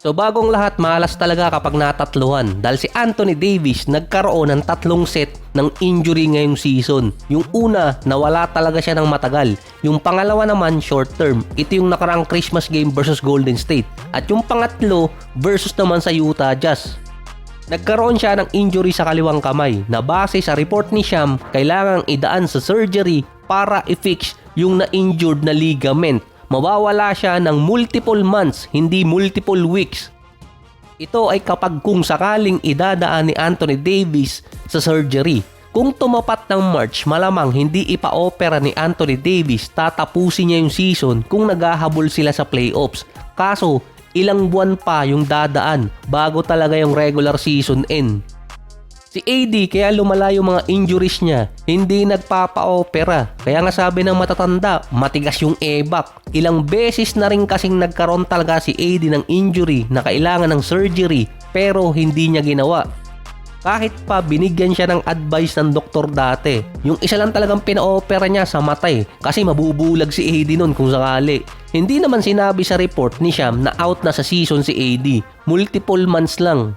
So bagong lahat, malas talaga kapag natatluhan dahil si Anthony Davis nagkaroon ng 3 set ng injury ngayong season. Yung una, nawala talaga siya ng matagal. Yung pangalawa naman, short term. Ito yung nakaraang Christmas game versus Golden State. At yung pangatlo, versus naman sa Utah Jazz. Nagkaroon siya ng injury sa kaliwang kamay na base sa report ni Sham, kailangang idaan sa surgery para i-fix yung na-injured na ligament. Mawawala siya ng multiple months, hindi multiple weeks. Ito ay kapag kung sakaling idadaan ni Anthony Davis sa surgery. Kung tumapat ng March, malamang hindi ipa-opera ni Anthony Davis, tatapusin niya yung season kung naghahabol sila sa playoffs. Kaso, ilang buwan pa yung dadaan bago talaga yung regular season end. Si AD kaya lumala yung mga injuries niya, hindi nagpapa-opera. Kaya nga sabi ng matatanda, matigas yung ebak. Ilang beses na rin kasing nagkaroon talaga si AD ng injury na kailangan ng surgery pero hindi niya ginawa. Kahit pa binigyan siya ng advice ng doktor dati, yung isa lang talagang pina-opera niya sa matay kasi mabubulag si AD nun kung sakali. Hindi naman sinabi sa report ni Sham na out na sa season si AD, multiple months lang.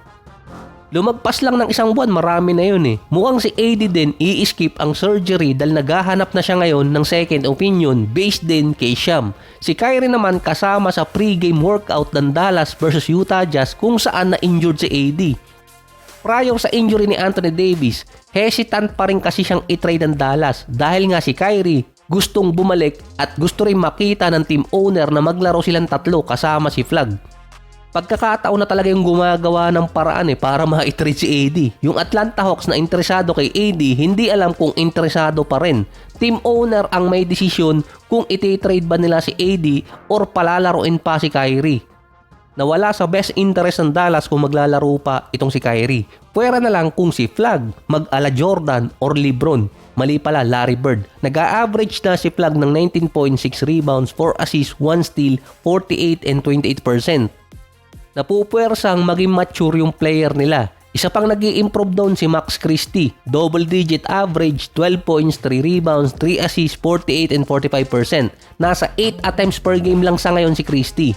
Lumagpas lang ng isang buwan, marami na yun eh. Mukhang si AD din i-skip ang surgery dahil naghahanap na siya ngayon ng second opinion based din kay Sham. Si Kyrie naman kasama sa pre-game workout ng Dallas versus Utah Jazz kung saan na-injured si AD. Prior sa injury ni Anthony Davis, hesitant pa rin kasi siyang i-trade ng Dallas dahil nga si Kyrie gustong bumalik at gusto rin makita ng team owner na maglaro silang tatlo kasama si Flag. Pagkakataon na talaga yung gumagawa ng paraan para ma-trade si AD. Yung Atlanta Hawks na interesado kay AD, hindi alam kung interesado pa rin. Team owner ang may desisyon kung iti-trade ba nila si AD or palalaroin pa si Kyrie. Nawala sa best interest ng Dallas kung maglalaro pa itong si Kyrie. Pwera na lang kung si Flag, mag-ala Jordan or LeBron. Mali pala, Larry Bird. Nag-a-average na si Flag ng 19.6 rebounds, 4 assists, 1 steal, 48 and 28%. Napupwersang maging mature yung player nila. Isa pang nag-i-improve doon si Max Christie. Double-digit average, 12 points, 3 rebounds, 3 assists, 48 and 45%. Nasa 8 attempts per game lang sa ngayon si Christie.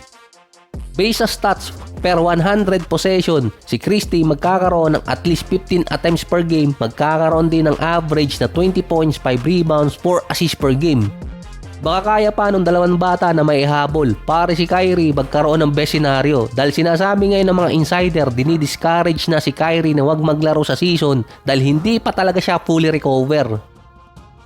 Based sa stats per 100 possession, si Christie magkakaroon ng at least 15 attempts per game, magkakaroon din ng average na 20 points, 5 rebounds, 4 assists per game. Baka kaya pa nung dalawang bata na may habol. Pare si Kyrie magkaroon ng best scenario dahil sinasabi ngayon ng mga insider dinidiscourage na si Kyrie na wag maglaro sa season dahil hindi pa talaga siya fully recover.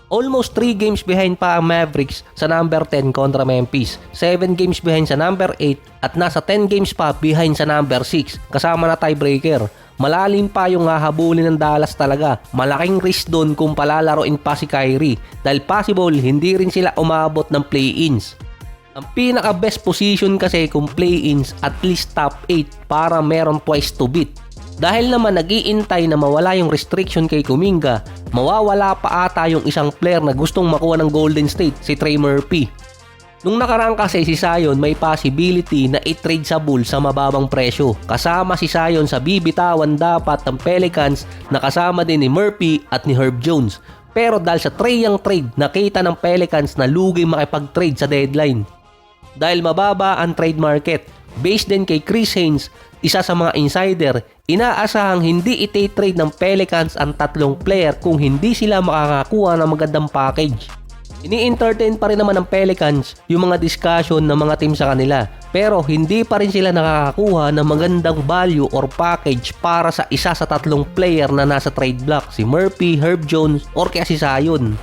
Almost 3 games behind pa ang Mavericks sa number 10 kontra Memphis, 7 games behind sa number 8 at nasa 10 games pa behind sa number 6 kasama na tiebreaker. Malalim pa yung hahabulin ng Dallas talaga. Malaking risk doon kung palalaroin pa si Kyrie dahil possible hindi rin sila umabot ng play-ins. Ang pinaka best position kasi kung play-ins at least top 8 para meron twice to beat. Dahil naman nag-iintay na mawala yung restriction kay Kuminga, mawawala pa ata yung isang player na gustong makuha ng Golden State, si Trey Murphy. Nung nakaraan kasi si Zion may possibility na i-trade sa Bulls sa mababang presyo. Kasama si Zion sa bibitawan dapat ng Pelicans na kasama din ni Murphy at ni Herb Jones. Pero dahil sa Trae Young trade, nakita ng Pelicans na lugi makipag-trade sa deadline. Dahil mababa ang trade market. Based din kay Chris Haynes, isa sa mga insider, inaasahang hindi iti-trade ng Pelicans ang 3 player kung hindi sila makakakuha ng magandang package. Ini-entertain pa rin naman ng Pelicans yung mga discussion ng mga team sa kanila pero hindi pa rin sila nakakakuha ng magandang value or package para sa isa sa 3 player na nasa trade block, si Murphy, Herb Jones or kaya si Zion.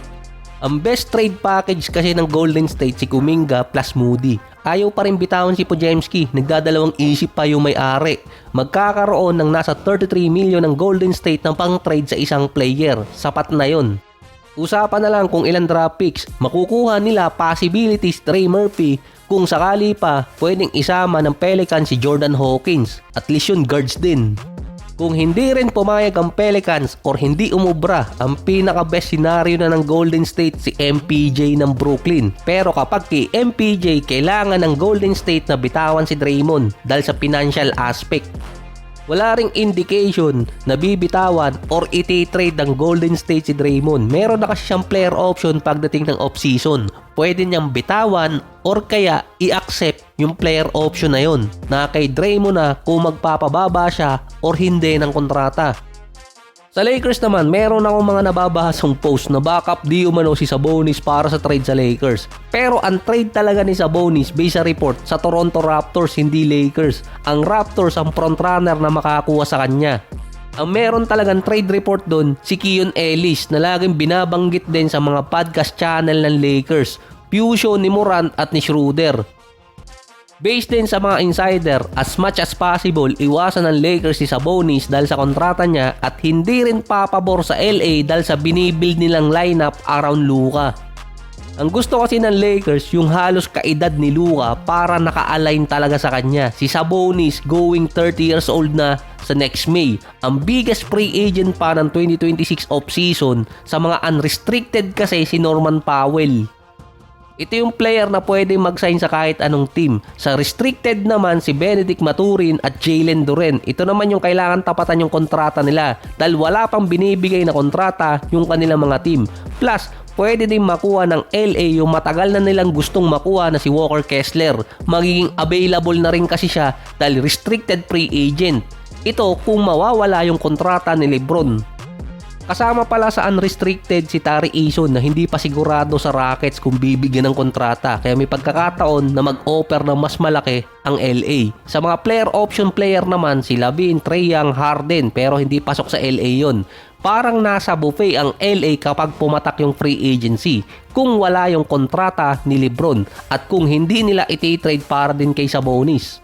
Ang best trade package kasi ng Golden State si Kuminga plus Moody. Ayaw pa rin bitawan si Podziemski, nagdadalawang isip pa yung may-ari. Magkakaroon ng nasa 33 million ng Golden State ng pang-trade sa isang player, sapat na yon. Usapan na lang kung ilang draft picks makukuha nila, possibilities Trey Murphy kung sakali pa pwedeng isama ng Pelicans si Jordan Hawkins, at least yun guards din. Kung hindi rin pumayag ang Pelicans or hindi umubra, ang pinaka best scenario na ng Golden State si MPJ ng Brooklyn. Pero kapag kay MPJ kailangan ng Golden State na bitawan si Draymond dahil sa financial aspect. Wala ring indication na bibitawan or iti-trade ng Golden State si Draymond. Meron na kasi siyang player option pagdating ng off-season. Pwede niyang bitawan or kaya i-accept yung player option na yun, na kay Draymond na kung magpapababa siya or hindi ng kontrata. Sa Lakers naman, meron akong mga nababahasang post na backup di umano si Sabonis para sa trade sa Lakers. Pero ang trade talaga ni Sabonis based sa report sa Toronto Raptors, hindi Lakers. Ang Raptors ang frontrunner na makakuha sa kanya. Ang meron talagang trade report doon si Keon Ellis na laging binabanggit din sa mga podcast channel ng Lakers. Fusion ni Morant at ni Schroeder. Based din sa mga insider, as much as possible, iwasan ng Lakers si Sabonis dahil sa kontrata niya at hindi rin papabor sa LA dahil sa binibuild nilang lineup around Luka. Ang gusto kasi ng Lakers yung halos kaedad ni Luka para naka-align talaga sa kanya. Si Sabonis going 30 years old na sa next May. Ang biggest free agent pa ng 2026 offseason sa mga unrestricted kasi si Norman Powell. Ito yung player na pwede mag-sign sa kahit anong team. Sa restricted naman si Benedict Mathurin at Jalen Duren. Ito naman yung kailangan tapatan yung kontrata nila dahil wala pang binibigay na kontrata yung kanilang mga team. Plus, pwede din makuha ng LA yung matagal na nilang gustong makuha na si Walker Kessler. Magiging available na rin kasi siya dahil restricted free agent. Ito kung mawawala yung kontrata ni LeBron. Kasama pala sa unrestricted si Tari Eason na hindi pa sigurado sa Rockets kung bibigyan ng kontrata kaya may pagkakataon na mag-offer ng mas malaki ang LA. Sa mga player option player naman si Lavin, Trae Young, Harden pero hindi pasok sa LA yon. Parang nasa buffet ang LA kapag pumatak yung free agency kung wala yung kontrata ni LeBron at kung hindi nila iti-trade para din kay Sabonis.